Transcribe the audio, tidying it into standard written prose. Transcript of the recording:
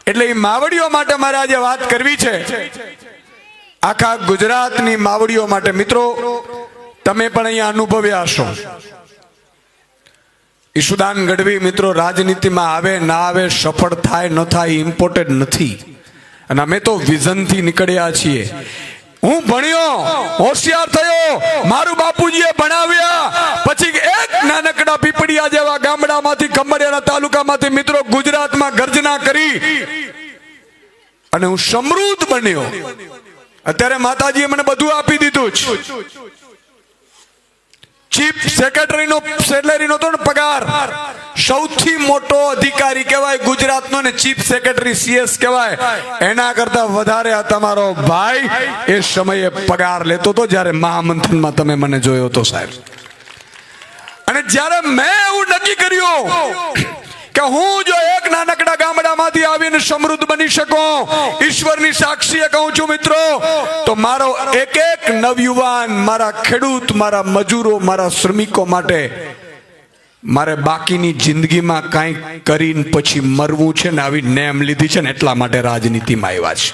એટલે એ માવડીઓ માટે મારે આજે વાત કરવી છે, આખા ગુજરાતની માવડીઓ માટે. મિત્રો તમે પણ અહીંયા અનુભવ્યા હશો, ઈશુદાન ગઢવી મિત્રો રાજનીતિમાં આવે ના આવે, સફળ થાય ન થાય ઇમ્પોર્ટન્ટ નથી. અને અમે તો વિઝનથી નીકળ્યા છીએ. હું ભણ્યો, હોશિયાર થયો, મારું બાપુજીએ ભણાવ્યા, પછી એક નાનકડા પીપળિયા જેવા ગામડામાંથી, ખંભાળિયાના તાલુકામાંથી મિત્રો ગુજરાતમાં ગર્જના કરી અને હું સમૃદ્ધ બન્યો. અત્યારે માતાજીએ મને બધું આપી દીધું જ. ચીફ સેક્રેટરીનો સેલેરીનો તો પગાર સૌથી મોટો અધિકારી કહેવાય ગુજરાતનો, ને ચીફ સેક્રેટરી CS કહેવાય. એના કરતા વધારે આ તમારો ભાઈ એ સમયે પગાર લેતો હતો જ્યારે મહામંથનમાં તમે મને જોયો હતો સાહેબ. અને જ્યારે મેં એવું નક્કી કર્યું કે હું જો એક નાનકડા ગામડામાંથી આવીને સમૃદ્ધ બની શકું, ઈશ્વરની સાક્ષીએ કહું છું મિત્રો, તો મારો એક એક નવયુવાન, મારા ખેડૂત, મારા મજૂરો, મારા શ્રમિકો માટે મારે બાકીની જિંદગીમાં કાંઈક કરીને પછી મરવું છે ને આવી નેમ લીધી છે ને એટલા માટે રાજનીતિમાં આવ્યા છે.